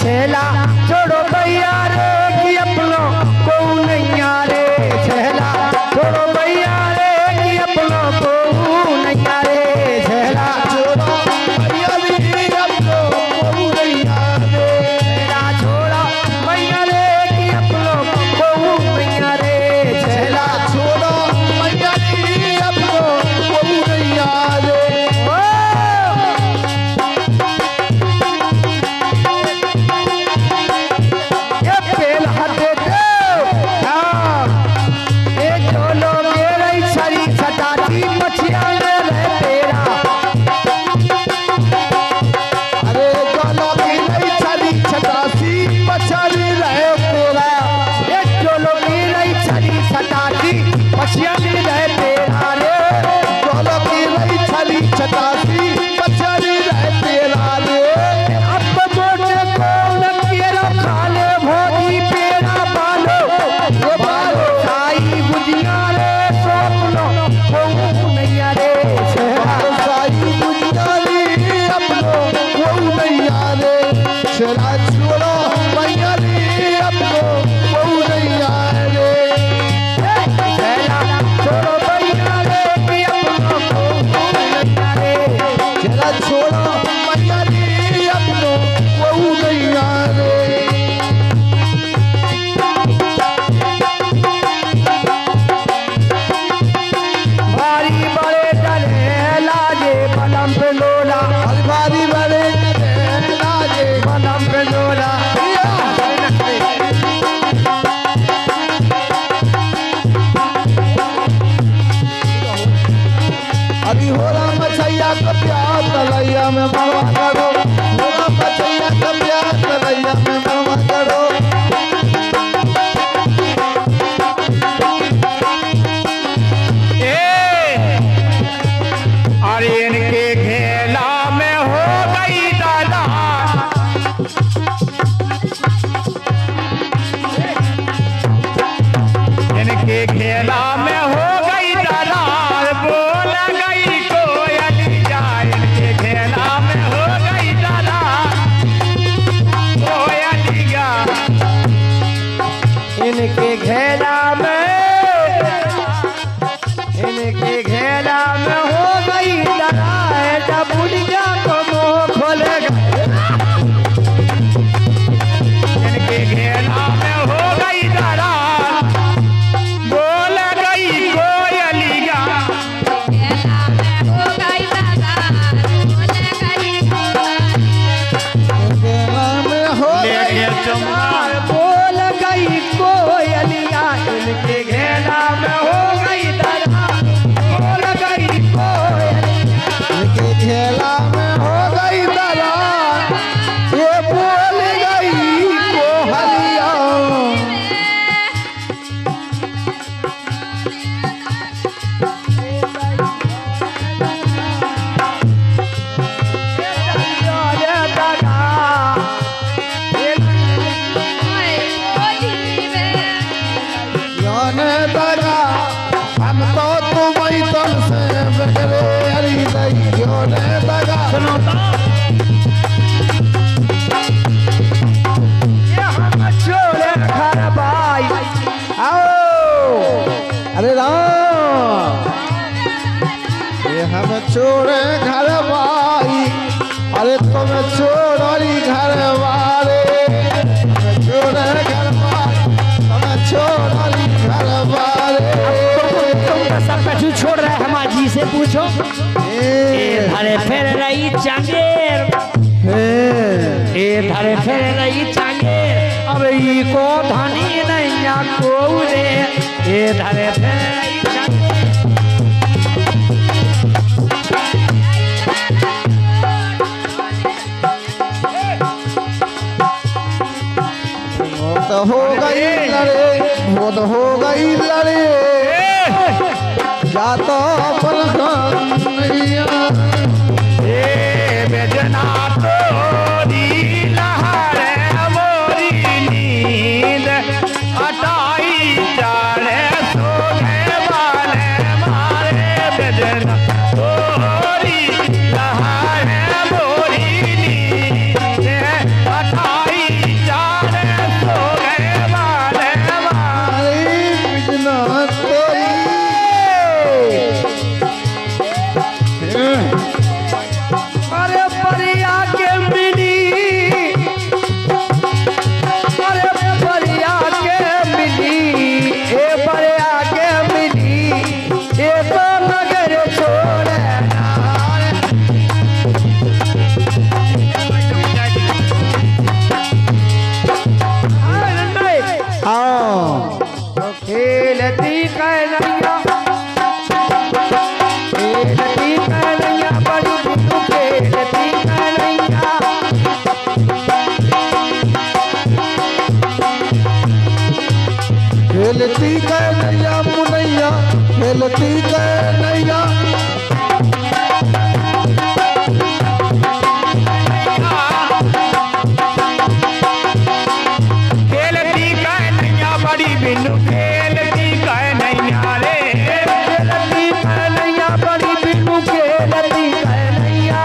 छेला छोड़ो भैया रे कि अपनों को नैया रे छेला छोड़ो भैया रे कि अपनों को नैया रे छेला छोड़ो भैया रे अपनों को नैया रे छेला छोड़ो भैया रे कि अपनों को नैया रे छेला छोड़ो भैया रे अपनों को नैया रे में मरवा करो मोरा बचैया का प्यार तलैया में मरवा करो अरे इनके घेला में हो गई दादा इनके घेला में हो गई दादा बोल गई कोयली जाए इनके घेला में हो गई दादा कोयली गा इनके घेला में हो गई दादा बुढ़िया को मुंह खोलेगा इनके घेला में हो गई दादा बोल गई कोयली गा बोल गई कोयलिया इनके घेला में हो गई दादा बोल गई कोयलिया इनके घेला में हो गई दादा ये बोल गई कोयलिया हम तो तुम्हें तुमसे बगरे हरी नहीं लगा सुनो ये हम छोड़े घर भाई आओ अरे राम ये हम छोड़े घर भाई अरे तुम छोड़ी घर वाले छोड़े घर भाई तुम छोड़ी घर वाले सब कछु छोड़ रहा है हमारी जी से पूछो धरे फिर रही चांगेर धरे फिर रही चांगेर अब ई को धनी नहीं को रे ये धरे फेर मौत हो गई लड़े, मौत हो गई लड़े, जाता पलखनिया बेजना तोरी लहरे मोरी नींद अटाई चारे सोने वाले मारे बेजना तोरी लहरे मोरी नींद अटाई चारे सोने वाले मारे बिजना तोरी। अरे परिया के मिली, अरे परिया के मिली, ए परिया के मिली, ए तो नगर छोड़े हाँ खेलती कहनैया, खेलती कहनैया बड़ी बिट्टू खेलती कहनैया। खेलती कहनैया मुनैया, खेलती कहनैया खेलती कहनैया बड़ी बिनु खेलती कहनैया रे खेलती कहनैया बड़ी बिट्टू खेलती कहनैया,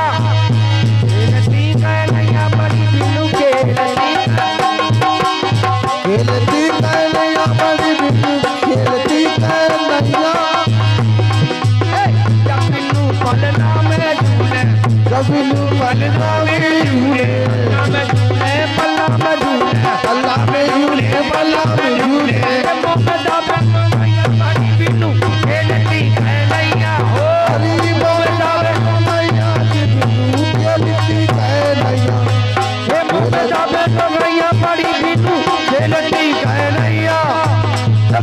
खेलती कहनैया बड़ी बिट्टू खेलती खेलती कहनैया बड़ी बिट्टू खेलती कहनैया। जब बिट्टू पलना में झूले, कबिलू पलना में झूले, पल्ला में झूले, अल्लाह में झूले, बल्ला में झूले, मोहम्मदा में बड़ी बिट्टू खेलती कहनैया हो। हरी मोहम्मदा में मैया की बिट्टू खेलती कहनैया। हे मोहम्मदा में कहनैया बड़ी बिट्टू खेलती कहनैया,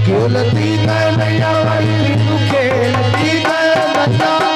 खेलती कहनैया बड़ी बिट्टू खेलती कहनैया।